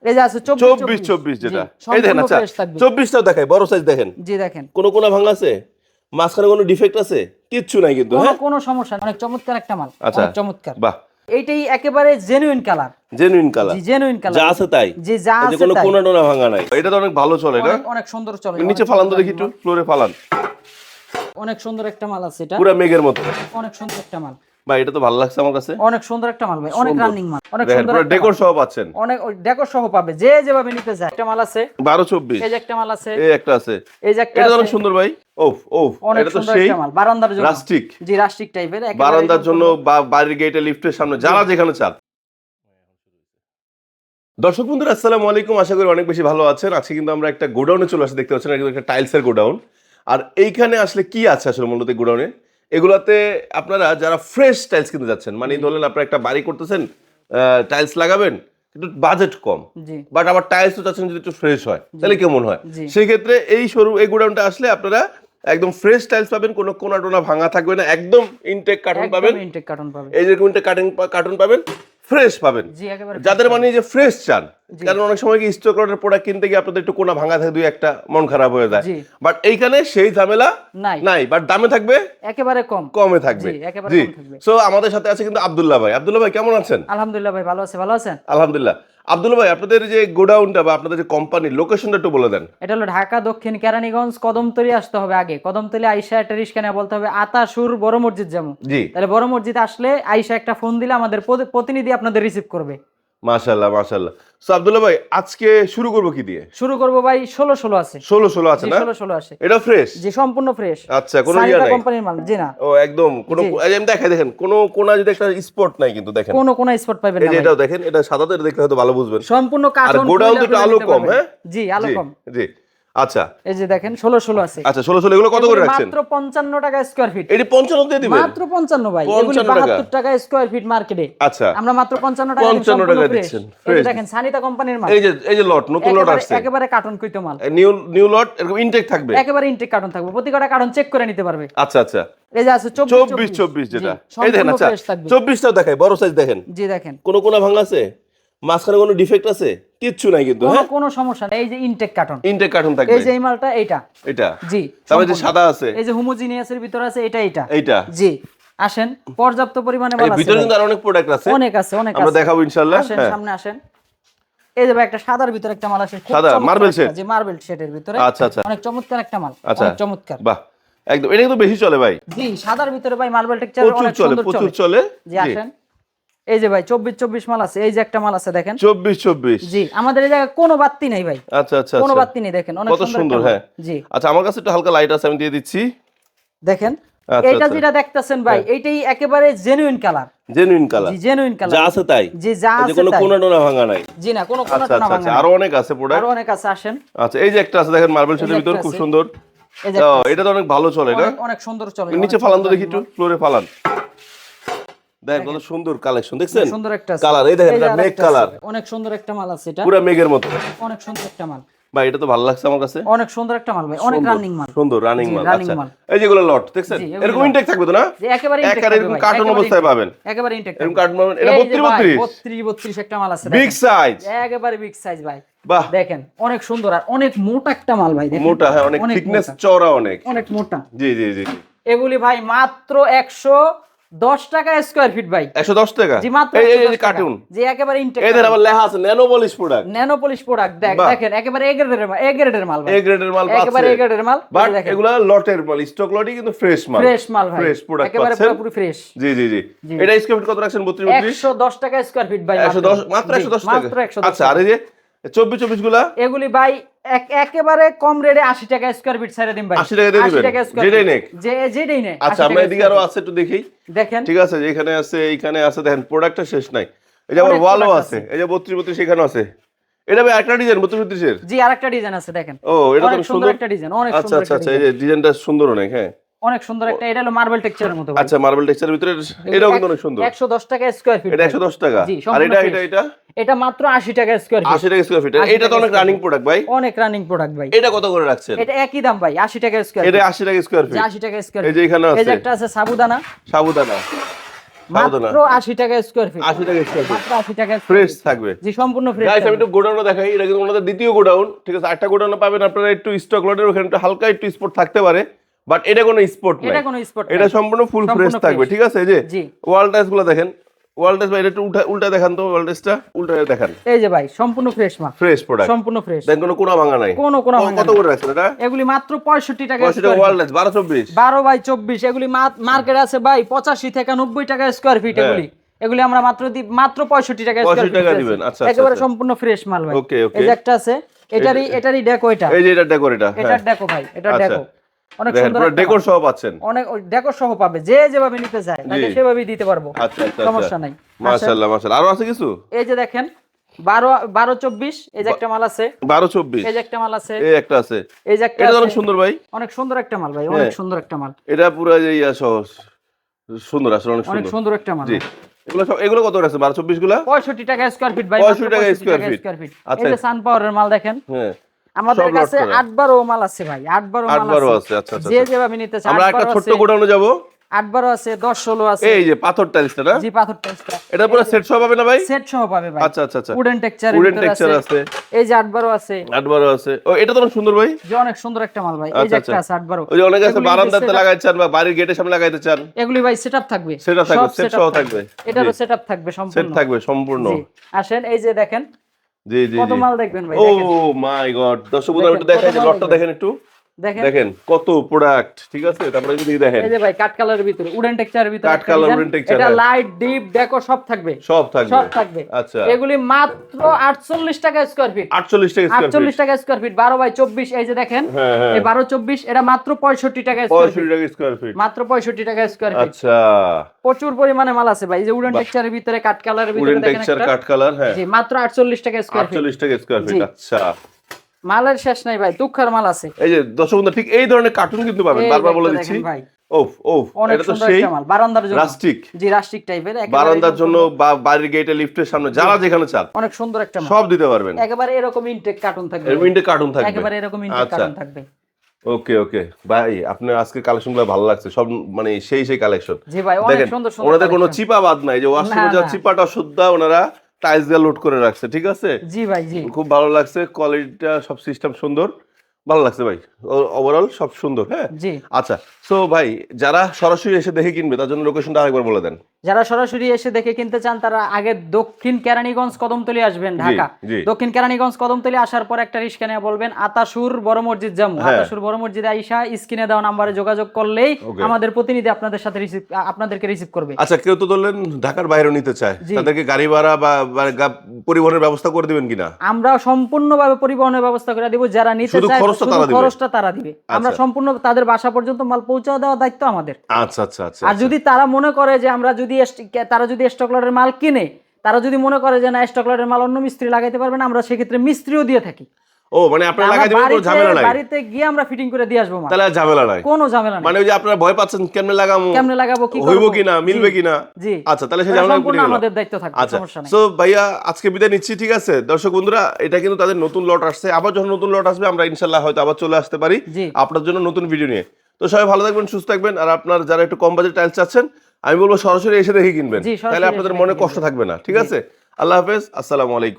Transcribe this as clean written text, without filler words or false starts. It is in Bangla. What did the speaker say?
এই যে আছে 24 24 যেটা এই দেখেন। আচ্ছা 24 টাও দেখাই, বড় সাইজ দেখেন। জি দেখেন, কোনো কোনা ভাঙা আছে, মাঝখানে কোনো ডিফেক্ট আছে? কিচ্ছু নাই কিন্তু। হ্যাঁ, কোনো সমস্যা নেই, অনেক চমৎকার একটা মাল, আচ্ছা অনেক চমৎকার। বাহ, এইটাই একেবারে জেনুইন কালার। জেনুইন কালার, জি জেনুইন কালার, যা আছে তাই। জি যা এই যে আছে কোনো তাই। কোনা টোনা ভাঙা নাই। এটা তো অনেক ভালো চলে না? অনেক সুন্দর চলে। নিচে ফালান তো দেখি, একটু ফ্লোরে ফালান। অনেক সুন্দর একটা মাল আছে এটা, পুরো মেঘের মতো। অনেক সুন্দর একটা মাল ভাই, এটা তো ভালো লাগছে আমার কাছে। অনেক সুন্দর একটা মাল ভাই, অনেক রানিং মাল, অনেক দেখেন সুন্দর পুরো একটা ডেকোর মাল। সহ পাচ্ছেন, অনেক ডেকোর সহ পাবে, যে যেভাবে নিতে চায়। একটা মাল আছে 12 24। এই যে একটা মাল আছে, এই একটা আছে, এই যে একটা এটা তো আছে। অনেক সুন্দর ভাই। ওফ ওফ, অনেক এটা তো সুন্দর সেই একটা মাল বারান্দার জন্য। রাস্টিক। জি রাস্টিক টাইপের, বারান্দার জন্য বা বাড়ির গেটে, লিফটের সামনে, যারা যেখানে চান। দর্শক বন্ধুরা আসসালামু আলাইকুম, আশা করি অনেক বেশি ভালো আছেন। আজকে কিন্তু আমরা একটা গোডাউনে চলে আসি, দেখতে পাচ্ছেন একটা টাইলসের গোডাউন। আর এইখানে আসলে কি আছে আসলে মূলত গোডাউনে? এগুলাতে আপনারা যারা ফ্রেশ টাইলস কিনতে যাচ্ছেন, মানে ধরলেন আপনারা একটা বাড়ি করতেছেন, টাইলস লাগাবেন, কিন্তু বাজেট কম, বাট আবার টাইলস তো চাচ্ছেন যদি একটু ফ্রেশ হয়, তাহলে কেমন হয়? সেই ক্ষেত্রে এই গোডাউনটা আসলে আপনারা একদম ফ্রেশ টাইলস পাবেন, কোনো কোনা টোনা ভাঙা থাকবে না, একদম ইনটেক কার্টন পাবেন। এই যে ইনটেক কার্টন পাবেন, ফ্রেশ পাবেন। যাদের মানে যে ফ্রেশ চান, কারণ অনেক সময় কি স্টক লটের প্রোডাক্ট কিনতে গিয়ে আপনাদের একটু কোনা ভাঙা থাকে, দুই একটা, মন খারাপ হয়ে যায়। বাট এইখানে সেই ঝামেলা নাই, বাট দামে থাকবে একেবারে কমে থাকবে। জি, সো আমাদের সাথে আছে কিন্তু আব্দুল্লাহ ভাই। আব্দুল্লাহ ভাই কেমন আছেন? আলহামদুলিল্লাহ ভাই, ভালো আছে, ভালো আছেন? আলহামদুলিল্লাহ। আব্দুল্লাহ ভাই, আপনাদের যে গোডাউনটা বা আপনাদের যে কোম্পানির লোকেশনটা একটু বলে দেন। এটা হলো ঢাকা দক্ষিণ কেরানীগঞ্জ, কদমতলী আসতে হবে। আগে কদমতলী আইসা একটা রিস্কা নিয়ে বলতে হবে আতাসুর বড় মসজিদ যাবো। জি, তাহলে বড় মসজিদ আসলে আইসা একটা ফোন দিলে আমাদের প্রতিনিধি আপনাদের রিসিভ করবে। মাশাআল্লাহ মাশাআল্লাহ। সো আব্দুল্লাহ ভাই, আজকে শুরু করব কি দিয়ে? শুরু করব ভাই 16 আছে। 16 আছে না? 16 আছে। এটা ফ্রেশ? জি সম্পূর্ণ ফ্রেশ। আচ্ছা, কোনো ইয়া নাই কোম্পানির মাল? জি না। ও একদম কোনো, আমি দেখাই, দেখেন কোনো কোনা যদি একটা স্পট নাই কিন্তু, দেখেন কোনো স্পট পাবেন না। এই যে এটাও দেখেন, এটা সাদাতে দেখলে হয়তো ভালো বুঝবেন। সম্পূর্ণ কার্টন। আর গোডাউন তো একটু আলো কম। হ্যাঁ জি আলো কম। জি আচ্ছা, এই যে দেখেন 16 আছে। আচ্ছা 16 এগুলো কত করে রাখছেন? মাত্র 55 টাকা স্কয়ার ফিট। এটি 55 দিয়ে দিবেন? মাত্র 55 ভাই, এগুলো 72 টাকা স্কয়ার ফিট মার্কেটে। আচ্ছা, আমরা মাত্র 55 টাকা দিচ্ছেন। এই যে দেখেন সানিতা কোম্পানির মাল। এই যে লট, নতুন লট আসছে, একেবারে কার্টন কইতো মাল। নিউ লট, এরকম ইনটেক থাকবে? একেবারে ইনটেক কার্টন থাকবে, প্রতি কটা কার্টন চেক করে নিতে পারবে। আচ্ছা আচ্ছা, এই যে আছে 24 24 যেটা এই দেখেন। আচ্ছা 24 টাও দেখাই, বড় সাইজ দেখেন। জি দেখেন, কোনো কোনা ভাঙা আছে, মাঝখানে কোনো ডিফেক্ট আছে? কিচ্ছু নাই কিন্তু। হ্যাঁ, কোনো সমস্যা নেই। এই যে ইনটেক কার্টন থাকবে। এই যে এই মালটা এটা জি। তারপরে যে সাদা আছে, এই যে হোমোজিনিয়াসের ভিতর আছে এটা এইটা জি। আসেন, পর্যাপ্ত পরিমাণে মাল আছে। ভিতরে কিন্তু আর অনেক প্রোডাক্ট আছে, অনেক আছে। আমরা দেখাবো ইনশাআল্লাহ। আসেন সামনে আসেন। এই যে একটা সাদার ভিতরে একটা মাল আছে, সাদা মার্বেল শেড। জি মার্বেল শেডের ভিতরে। আচ্ছা আচ্ছা, অনেক চমৎকার একটা মাল, অনেক চমৎকার। বাহ, একদম এটা কিন্তু বেশি চলে ভাই। জি সাদার ভিতরে ভাই মার্বেল টেক্সচার অনেক সুন্দর চলে, প্রচুর চলে। জি আসেন। এই যে ভাই 24 মাল আছে। এই যে একটা মাল আছে দেখেন 24 জি। আমাদের এই জায়গায় কোনো বাতি নাই ভাই। আচ্ছা আচ্ছা, কোনো বাতি নেই, দেখেন অনেক সুন্দর। হ্যাঁ জি। আচ্ছা, আমার কাছে একটু হালকা লাইট আছে, আমি দিয়ে দিচ্ছি, দেখেন। এইটা যেটা দেখতেছেন ভাই, এইটাই একেবারে জেনুইন কালার। জেনুইন কালার, জি জেনুইন কালার, যা আছে তাই। জি যা আছে তাই, কোনো কোনা টোনা ভাঙা নাই। জি না, কোনো কোনা টোনা ভাঙা নাই। আরো অনেক আছে প্রোডাক্ট, আরো অনেক আছে। আসেন। আচ্ছা, এই যে একটা আছে দেখেন মার্বেল শেডের ভিতর, খুব সুন্দর। এটা তো অনেক ভালো চলে না? অনেক সুন্দর চলে। নিচে ফালান তো দেখি, একটু ফ্লোরে ফালান। দেখেন কত সুন্দর কালেকশন, দেখছেন? সুন্দর একটা কালার, এই দেখেন এটা মেঘ কালার, অনেক সুন্দর একটা মাল আছে। এটা পুরো মেঘের মতো, অনেক সুন্দর একটা মাল ভাই। এটা তো ভালো লাগছে আমার কাছে, অনেক সুন্দর একটা মাল ভাই, অনেক রানিং মাল, সুন্দর রানিং মাল। আচ্ছা, এই যেগুলো লট দেখছেন, এরকম ইনটেক থাকবে তো না? একেবারে এরকম কার্টন অবস্থায় পাবেন, একেবারে ইনটেক এরকম কার্টন পাবেন। এটা 32 একটা মাল আছে, বিগ সাইজ, একেবারে বিগ সাইজ ভাই। বাহ, দেখেন অনেক সুন্দর আর অনেক মোটা একটা মাল ভাই। দেখেন মোটা, হ্যাঁ অনেক থিকনেস, চওড়া, অনেক মোটা। জি জি জি, এগুলি ভাই মাত্র 110 টাকা স্কয়ার ফিট ভাই। 110 টাকা? জি মাত্র। এই কার্টুন জি একেবারে ইনটেক। এদের আবার লেখা আছে nano polish product. Nano polish product দেখেন, একেবারে এ গ্রেডের মাল ভাই। এ গ্রেডের মাল পাচ্ছেন, একেবারে এ গ্রেডের মাল। বাট এগুলা লটের মাল, স্টক লটই, কিন্তু ফ্রেশ মাল ভাই, ফ্রেশ প্রোডাক্ট একেবারে পাচ্ছেন, পুরো ফ্রেশ। জি জি জি। এটা স্কয়ার ফিট কত রাখছেন? 32 110 টাকা স্কয়ার ফিট ভাই। 110, মাত্র 110 টাকা। আচ্ছা, আর এই যে 24 গুলা, এগুলি ভাই একেবারে কম রেটে 80 টাকা স্কয়ার ফিট ছেড়ে দিন ভাই। 80 টাকা দিয়ে দিবেন, যেটাই নেক। যেটাই নেক। আচ্ছা, আমরা এদিকে আরো আছে, একটু দেখি। দেখেন, ঠিক আছে, এখানে আছে, এইখানে আছে, দেখেন প্রোডাক্টটা শেষ নাই। এই যে আবার ওয়ালও আছে, এই যে 32 এখানে আছে। এটা ভাই একটা ডিজাইন 32 এর? জি আরেকটা ডিজাইন আছে দেখেন। ও, এটা তো সুন্দর একটা ডিজাইন, অনেক আচ্ছা সুন্দর। আচ্ছা আচ্ছা, এই যে ডিজাইনটা সুন্দর অনেক, হ্যাঁ অনেক সুন্দর একটা। এটা হলো মার্বেল টেক্সচারের মতো ভাই। আচ্ছা, মার্বেল টেক্সচারের ভিতরে, এটাও কিন্তু অনেক সুন্দর। 110 টাকা স্কয়ার ফিট। এটা 110 টাকা। আর এটা মাত্র 80 টাকা স্কয়ার ফিট। 80 টাকা স্কয়ার ফিট। এটা তো অনেক রানিং প্রোডাক্ট ভাই, অনেক রানিং প্রোডাক্ট ভাই। এটা কত করে রাখছেন? এটা একই দাম ভাই, 80 টাকা স্কয়ার ফিট। এটা 80 টাকা স্কয়ার ফিট। 80 টাকা স্কয়ার এই যে এখানে আছে, এই যে একটা আছে সাবুদানা। মাত্র 80 টাকা স্কয়ার ফিট, 80 টাকা স্কয়ার ফিট, মাত্র 80 টাকা ফ্রেশ থাকবে। জি সম্পূর্ণ ফ্রেশ। গাইস আমি একটু গোডাউনটা দেখাই, এটা কিন্তু ওনাদের দ্বিতীয় গোডাউন, ঠিক আছে। আরেকটা গোডাউনে পাবেন আপনারা একটু স্টক লটের, ওখানে একটু হালকা একটু স্পট থাকতে পারে, বাট এটা কোনো স্পট নাই, এটা কোনো স্পট এটা সম্পূর্ণ ফুল ফ্রেশ থাকবে, ঠিক আছে। এই যে ওয়াল টাইলস গুলো দেখেন, ওয়াল টাইলস ভাই এটা একটু উল্টা দেখান তো, ওয়াল টাইলসটা উল্টা দেখান। এই যে ভাই সম্পূর্ণ ফ্রেশ মাল, ফ্রেশ প্রোডাক্ট, সম্পূর্ণ ফ্রেশ, দেখেন কোনো কোনা ভাঙা নাই, কোনো কোনা ভাঙা। কত করে রাখছেন এটা? এগুলি মাত্র 65 টাকা 65 টাকা ওয়াল টাইলস, 12 24 12 বাই 24। এগুলি মার্কেট আছে ভাই 85 থেকে 90 টাকা স্কয়ার ফিট। এগুলি আমরা মাত্র 65 টাকা স্কয়ার ফিট দিবেন। আচ্ছা একেবারে সম্পূর্ণ ফ্রেশ মাল ভাই। ওকে ওকে, এই যে একটা আছে, এটারই ডেকো, এটা এই যে এটা ডেকোর, এটার ডেকো ভাই, এটা ডেকো অনেক সুন্দর, পুরো ডেকোর সহ পাচ্ছেন, অনেক ডেকো সহ পাবে, যে যেভাবে নিতে চায় তাকে সেভাবেই দিতে পারবো। আচ্ছা আচ্ছা, সমস্যা নাই। মাশাআল্লাহ মাশাআল্লাহ। আরো আছে কিছু? এই যে দেখেন 12 24, এই যে একটা মাল আছে 12 24, এই যে একটা মাল আছে, এই একটা আছে, এই যে একটা এটা আছে। অনেক সুন্দর ভাই, অনেক সুন্দর একটা মাল ভাই, অনেক সুন্দর একটা মাল, এটা পুরো যে ইয়া সহ সুন্দর, আসলে অনেক অনেক সুন্দর সুন্দর একটা মাল। জি, এগুলো কত আছে 12 24 গুলা? 65 টাকা স্কয়ার ফিট ভাই, 65 টাকা স্কয়ার ফিট। এই যে সান পাওয়ারের মাল দেখেন, হ্যাঁ আমাদের কাছে 8 12 মাল আছে ভাই, 8 12 মাল আছে। আচ্ছা আচ্ছা, যে যেভাবে নিতে চায়। আমরা একটা ছোট গোডাউনে যাব, 8 12 আছে, 10 16 আছে। এই যে পাথর টাইলসটা না? জি পাথর টাইলসটা, এটা পুরো সেট সহ পাবে না ভাই? সেট সহ পাবে ভাই। আচ্ছা আচ্ছা আচ্ছা, উডেন টেক্সচার আছে, এই যে 8 12 আছে, 8 12 আছে। ও এটা তো অনেক সুন্দর ভাই, যে অনেক সুন্দর একটা মাল ভাই। এই যে একটা আছে 8 12, ওই যে অনেক আছে বারান্দাতে লাগাইতে চান বা বাড়ির গেটের সামনে লাগাইতে চান, এগুলি ভাই সেটআপ থাকবে, সেটা থাকবে, সেট সহ থাকবে, এটারও সেটআপ থাকবে সম্পূর্ণ, সেট থাকবে সম্পূর্ণ। জি আসেন, এই যে দেখেন জি জি কত মাল দেখবেন ভাই, ও দেখেন মাই গড, দর্শক বন্ধুরা একটু দেখেন, যে লটটা দেখেন একটু, দেখেন কত প্রোডাক্ট, ঠিক আছে। তারপরে যদি দেখেন এই যে ভাই কাট কালারের ভিতরে, উডেন টেক্সচারের ভিতরে, কাট কালার, উডেন টেক্সচার, এটা লাইট ডিপ ডেকো সব থাকবে, সব থাকবে। আচ্ছা এগুলি মাত্র 48 টাকা স্কয়ার ফিট, 48 টাকা স্কয়ার ফিট, 48 টাকা স্কয়ার ফিট, 12 বাই 24। এই যে দেখেন এই 12 24, এটা মাত্র 65 টাকা স্কয়ার ফিট, 65 টাকা স্কয়ার ফিট, মাত্র 65 টাকা স্কয়ার ফিট। আচ্ছা প্রচুর পরিমাণে মাল আছে ভাই। এই যে উডেন টেক্সচারের ভিতরে, কাট কালারের ভিতরে উডেন দেখেন টেক্সচার, একটা, কাট কালার, হ্যাঁ জি মাত্র 48 টাকা স্কয়ার ফিট, 48 টাকা স্কয়ার ফিট। আচ্ছা মালের শেষ নাই ভাই, দুঃখের মাল আছে। এই যে দর্শক বন্ধুরা ঠিক এই ধরনের কার্টুন কিন্তু পাবেন, বারবার বলে দিচ্ছি ভাই, ওফ ওফ, এটা তো সেই বারান্দার জন্য রাস্টিক, জি রাস্টিক টাইপের, বারান্দার জন্য বা বাড়ির গেটে লিফটের সামনে যারা যেখানে চান অনেক সুন্দর একটা মাল, সব দিতে পারবেন। একেবারে এরকম ইনটেক কার্টুন থাকবে, ইনটেক কার্টুন থাকবে, একেবারে এরকম ইনটেক কার্টুন থাকবে। ওকে ওকে ভাই, আপনার আজকে কালেকশনগুলো ভালো লাগছে, সব মানে সেই কালেকশন। জি ভাই অনেক সুন্দর সুন্দর, ওনাদের কোনো চিপা বাদ নাই, যে ওয়াশরুমে যা চিপাটা শুদ্ধ ওনারা টাইলস দিয়ে লোড করে রাখছে, ঠিক আছে। জি ভাই জি খুব ভালো লাগছে, কোয়ালিটিটা সব সিস্টেম সুন্দর, ভালো লাগছে ভাই, ওভারঅল সব সুন্দর। হ্যাঁ জি আচ্ছা, সো ভাই যারা সরাসরি এসে দেখে কিনবে তার জন্য লোকেশনটা আরেকবার বলে দেন। যারা সরাসরি এসে দেখে কিনতে চান তারা আগে দক্ষিণ কেরানীগঞ্জ কদমতলী আসবেন, ঢাকা। দক্ষিণ কেরানীগঞ্জ কদমতলী আসার পর একটা রিক্সা নিয়ে বলবেন আতাসুর বড় মসজিদ যাবো, আতাসুর বড় মসজিদে আইসা স্ক্রিনে দেওয়া নাম্বারে যোগাযোগ করলেই আমাদের প্রতিনিধি আপনাদেরকে রিসিভ করবে। আচ্ছা কেউ তো ধরলেন ঢাকার বাইরে নিতে চায়, তাদেরকে গাড়ি ভাড়া বা পরিবহনের ব্যবস্থা করে দিবেন কিনা? আমরা সম্পূর্ণভাবে পরিবহনের ব্যবস্থা করে দিব, যারা নিতে চায় খরচটা তারা দিবে, আমরা সম্পূর্ণ তাদের বাসা পর্যন্ত মাল পৌঁছে দেওয়ার দায়িত্ব আমাদের। আচ্ছা আচ্ছা আচ্ছা, আর যদি তারা মনে করে যে আমরা তারা যদি স্টক লটের মাল কিনে, তারা যদি মনে করে যে না স্টক লটের মাল অন্য মিস্ত্রি লাগাইতে পারবে না, আমরা সেক্ষেত্রে মিস্ত্রিও দিয়ে থাকি। ও মানে আপনারা লাগাই দিবেন, কোনো ঝামেলা নাই, বাড়িতে গিয়ে আমরা ফিটিং করে দিয়ে আসবো, তাহলে ঝামেলা নাই, কোনো ঝামেলা নাই। মানে ওই যে আপনারা ভয় পাচ্ছেন কেমনে লাগাবো কি করব, হইব কিনা মিলবে কিনা, জি আচ্ছা তাহলে সেই ঝামেলা সম্পূর্ণ আমাদের দায়িত্ব থাকবে, সমস্যা নাই। সো ভাইয়া আজকে বিদায় নিচ্ছি, ঠিক আছে। দর্শক বন্ধুরা এটা কিন্তু তাদের নতুন লট আসছে, আবার যখন নতুন লট আসবে আমরা ইনশাআল্লাহ হয়তো আবার চলে আসতে পারি আপনার জন্য নতুন ভিডিও নিয়ে। তো সবাই ভালো থাকবেন, সুস্থ থাকবেন, আর আপনার যারা একটু কম বাজেট টাইলস চাচ্ছেন আমি বলবো সরাসরি এসে দেখে কিনবেন, তাহলে আপনাদের মনে কষ্ট থাকবে না, ঠিক আছে। আল্লাহ হাফেজ, আসসালামু আলাইকুম।